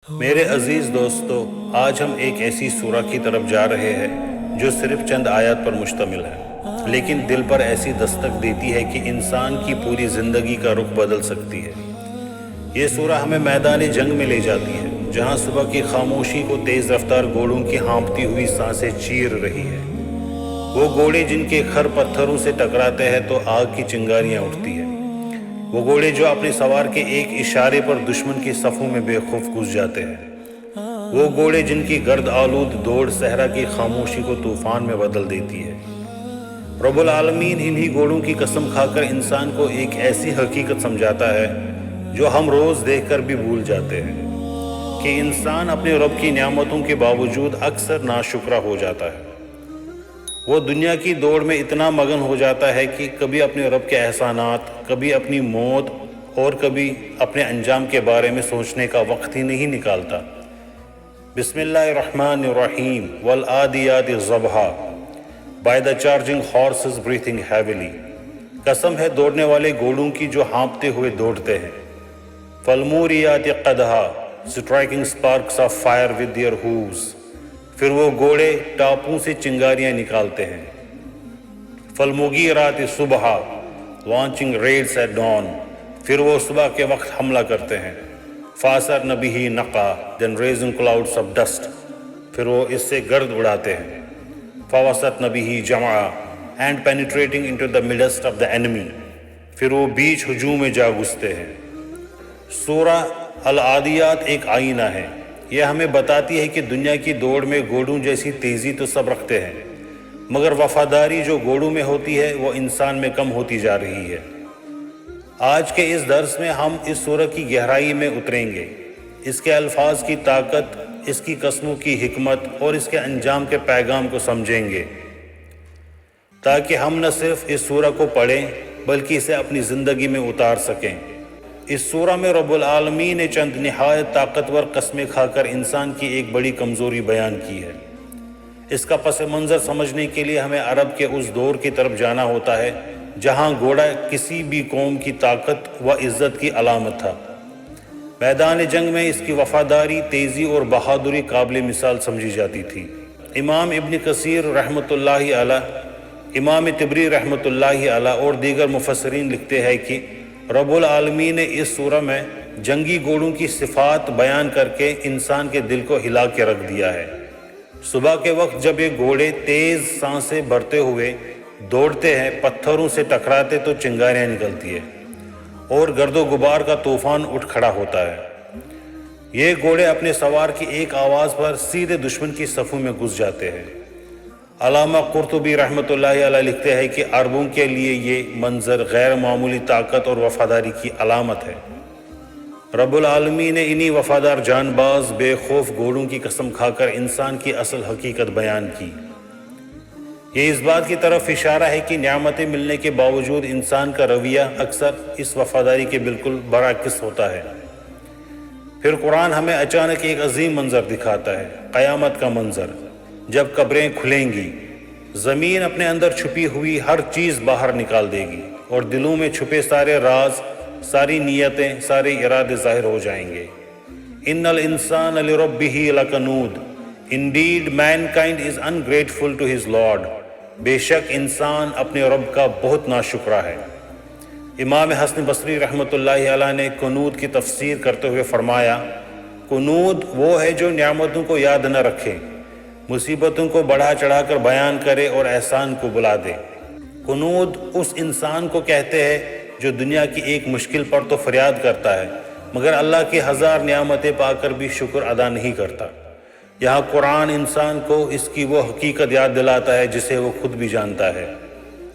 میرے عزیز دوستو، آج ہم ایک ایسی سورہ کی طرف جا رہے ہیں جو صرف چند آیات پر مشتمل ہے، لیکن دل پر ایسی دستک دیتی ہے کہ انسان کی پوری زندگی کا رخ بدل سکتی ہے۔ یہ سورہ ہمیں میدان جنگ میں لے جاتی ہے، جہاں صبح کی خاموشی کو تیز رفتار گھوڑوں کی ہانپتی ہوئی سانسیں چیر رہی ہے۔ وہ گھوڑے جن کے کھر پتھروں سے ٹکراتے ہیں تو آگ کی چنگاریاں اٹھتی ہیں۔ وہ گھوڑے جو اپنے سوار کے ایک اشارے پر دشمن کی صفوں میں بے خوف گھس جاتے ہیں۔ وہ گھوڑے جن کی گرد آلود دوڑ صحرا کی خاموشی کو طوفان میں بدل دیتی ہے۔ رب العالمین انہی گھوڑوں کی قسم کھا کر انسان کو ایک ایسی حقیقت سمجھاتا ہے جو ہم روز دیکھ کر بھی بھول جاتے ہیں، کہ انسان اپنے رب کی نعمتوں کے باوجود اکثر ناشکرا ہو جاتا ہے۔ وہ دنیا کی دوڑ میں اتنا مگن ہو جاتا ہے کہ کبھی اپنے رب کے احسانات، کبھی اپنی موت اور کبھی اپنے انجام کے بارے میں سوچنے کا وقت ہی نہیں نکالتا۔ بسم اللہ الرحمن الرحیم والعادیات ضبحا by the charging horses breathing heavily, قسم ہے دوڑنے والے گھوڑوں کی جو ہانپتے ہوئے دوڑتے ہیں۔ فالموریات قدحا striking sparks of fire with their hooves, پھر وہ گھوڑے ٹاپوں سے چنگاریاں نکالتے ہیں۔ فالمغیرات صبحا لانچنگ ریڈس ایٹ ڈان، پھر وہ صبح کے وقت حملہ کرتے ہیں۔ فاثرن بہ نقع دین ریزنگ کلاؤڈس آف ڈسٹ، پھر وہ اس سے گرد اڑاتے ہیں۔ فوسطن بہ جمعا and penetrating into the midst of the enemy, پھر وہ بیچ ہجوم میں جا گھستے ہیں۔ سورہ العادیات ایک آئینہ ہے۔ یہ ہمیں بتاتی ہے کہ دنیا کی دوڑ میں گھوڑوں جیسی تیزی تو سب رکھتے ہیں، مگر وفاداری جو گھوڑوں میں ہوتی ہے وہ انسان میں کم ہوتی جا رہی ہے۔ آج کے اس درس میں ہم اس سورہ کی گہرائی میں اتریں گے، اس کے الفاظ کی طاقت، اس کی قسموں کی حکمت اور اس کے انجام کے پیغام کو سمجھیں گے، تاکہ ہم نہ صرف اس سورہ کو پڑھیں بلکہ اسے اپنی زندگی میں اتار سکیں۔ اس سورہ میں رب العالمین نے چند نہایت طاقتور قسمیں کھا کر انسان کی ایک بڑی کمزوری بیان کی ہے۔ اس کا پس منظر سمجھنے کے لیے ہمیں عرب کے اس دور کی طرف جانا ہوتا ہے جہاں گھوڑا کسی بھی قوم کی طاقت و عزت کی علامت تھا۔ میدان جنگ میں اس کی وفاداری، تیزی اور بہادری قابل مثال سمجھی جاتی تھی۔ امام ابن کثیر رحمۃ اللہ علیہ، امام طبری رحمۃ اللہ علیہ اور دیگر مفسرین لکھتے ہیں کہ رب العالمین نے اس سورہ میں جنگی گھوڑوں کی صفات بیان کر کے انسان کے دل کو ہلا کے رکھ دیا ہے۔ صبح کے وقت جب یہ گھوڑے تیز سانسیں بھرتے ہوئے دوڑتے ہیں، پتھروں سے ٹکراتے تو چنگاریاں نکلتی ہیں اور گرد و غبار کا طوفان اٹھ کھڑا ہوتا ہے۔ یہ گھوڑے اپنے سوار کی ایک آواز پر سیدھے دشمن کی صفوں میں گھس جاتے ہیں۔ علامہ قرطبی رحمۃ اللہ علیہ لکھتے ہیں کہ عربوں کے لیے یہ منظر غیر معمولی طاقت اور وفاداری کی علامت ہے۔ رب العالمین نے انہی وفادار جان باز بے خوف گھوڑوں کی قسم کھا کر انسان کی اصل حقیقت بیان کی۔ یہ اس بات کی طرف اشارہ ہے کہ نعمتیں ملنے کے باوجود انسان کا رویہ اکثر اس وفاداری کے بالکل برعکس ہوتا ہے۔ پھر قرآن ہمیں اچانک ایک عظیم منظر دکھاتا ہے، قیامت کا منظر، جب قبریں کھلیں گی، زمین اپنے اندر چھپی ہوئی ہر چیز باہر نکال دے گی اور دلوں میں چھپے سارے راز، ساری نیتیں، سارے ارادے ظاہر ہو جائیں گے۔ ان الانسان لربہ لکنود، indeed mankind is ungrateful to his Lord، بے شک انسان اپنے رب کا بہت ناشکرا ہے۔ امام حسن بصری رحمۃ اللہ علیہ نے قنوت کی تفسیر کرتے ہوئے فرمایا، قنوت وہ ہے جو نعمتوں کو یاد نہ رکھے، مصیبتوں کو بڑھا چڑھا کر بیان کرے اور احسان کو بلا دے۔ قنوت اس انسان کو کہتے ہیں جو دنیا کی ایک مشکل پر تو فریاد کرتا ہے مگر اللہ کی ہزار نعمتیں پا کر بھی شکر ادا نہیں کرتا۔ یہاں قرآن انسان کو اس کی وہ حقیقت یاد دلاتا ہے جسے وہ خود بھی جانتا ہے۔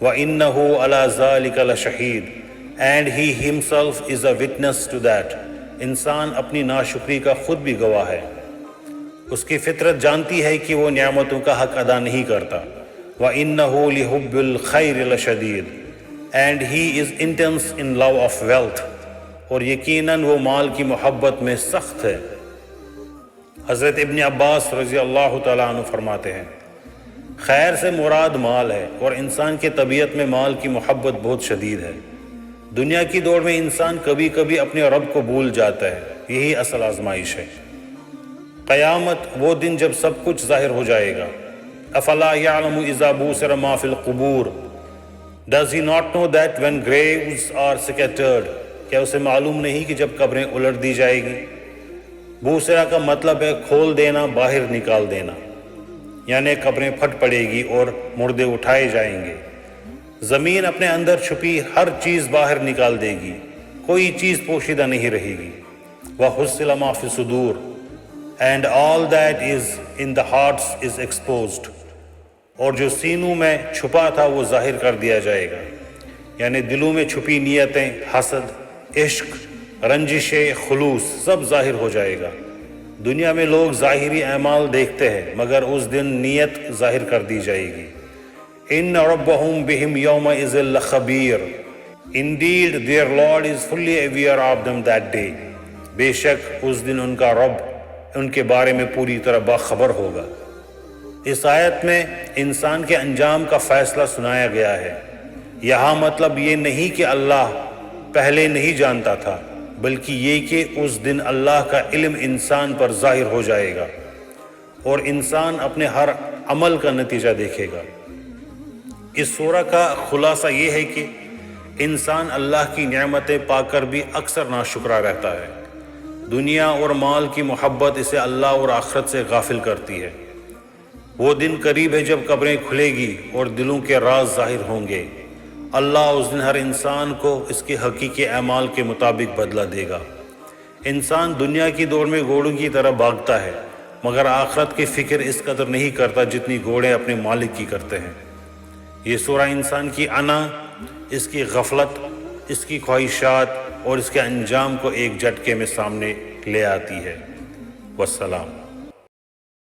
وَإِنَّهُ عَلَى ذَلِكَ لَشَهِيدٌ and he himself is a witness to that، انسان اپنی ناشکری کا خود بھی گواہ ہے۔ اس کی فطرت جانتی ہے کہ وہ نعمتوں کا حق ادا نہیں کرتا۔ وَإِنَّهُ لِحُبِّ الْخَيْرِ لَشَدِيدٌ and he is intense in love of wealth، اور یقیناً وہ مال کی محبت میں سخت ہے۔ حضرت ابن عباس رضی اللہ تعالیٰ عنہ فرماتے ہیں، خیر سے مراد مال ہے اور انسان کی طبیعت میں مال کی محبت بہت شدید ہے۔ دنیا کی دوڑ میں انسان کبھی کبھی اپنے رب کو بھول جاتا ہے، یہی اصل آزمائش ہے۔ قیامت وہ دن جب سب کچھ ظاہر ہو جائے گا. افلا یعلم اذا بوسر ما فی القبور. Does he not know that when graves are scattered, کیا اسے معلوم نہیں کہ جب قبریں الٹ دی جائے گی؟ بوسرا کا مطلب ہے کھول دینا، باہر نکال دینا، یعنی قبریں پھٹ پڑے گی اور مردے اٹھائے جائیں گے. زمین اپنے اندر چھپی ہر چیز باہر نکال دے گی، کوئی چیز پوشیدہ نہیں رہے گی. وَحُصِّلَ مَا فِي الصُّدُورِ and all that is in the hearts is exposed. اور جو سینوں میں چھپا تھا وہ ظاہر کر دیا جائے گا، یعنی دلوں میں چھپی نیتیں، حسد، عشق، رنجش، خلوص سب ظاہر ہو جائے گا. دنیا میں لوگ ظاہری اعمال دیکھتے ہیں، مگر اس دن نیت ظاہر کر دی جائے گی. إِنَّ رَبَّهُمْ بِهِمْ يَوْمَئِذٍ لَخَبِيرٌ. Indeed their Lord is fully aware of them that day. بے شک اس دن ان کا رب ان کے بارے میں پوری طرح باخبر ہوگا. اس آیت میں انسان کے انجام کا فیصلہ سنایا گیا ہے. یہاں مطلب یہ نہیں کہ اللہ پہلے نہیں جانتا تھا، بلکہ یہ کہ اس دن اللہ کا علم انسان پر ظاہر ہو جائے گا اور انسان اپنے ہر عمل کا نتیجہ دیکھے گا. اس سورہ کا خلاصہ یہ ہے کہ انسان اللہ کی نعمتیں پا کر بھی اکثر ناشکرا رہتا ہے. دنیا اور مال کی محبت اسے اللہ اور آخرت سے غافل کرتی ہے. وہ دن قریب ہے جب قبریں کھلے گی اور دلوں کے راز ظاہر ہوں گے. اللہ اس دن ہر انسان کو اس کے حقیقی اعمال کے مطابق بدلہ دے گا. انسان دنیا کی دوڑ میں گھوڑوں کی طرح بھاگتا ہے، مگر آخرت کی فکر اس قدر نہیں کرتا جتنی گھوڑے اپنے مالک کی کرتے ہیں. یہ سورہ انسان کی انا، اس کی غفلت، اس کی خواہشات اور اس کے انجام کو ایک جھٹکے میں سامنے لے آتی ہے. والسلام.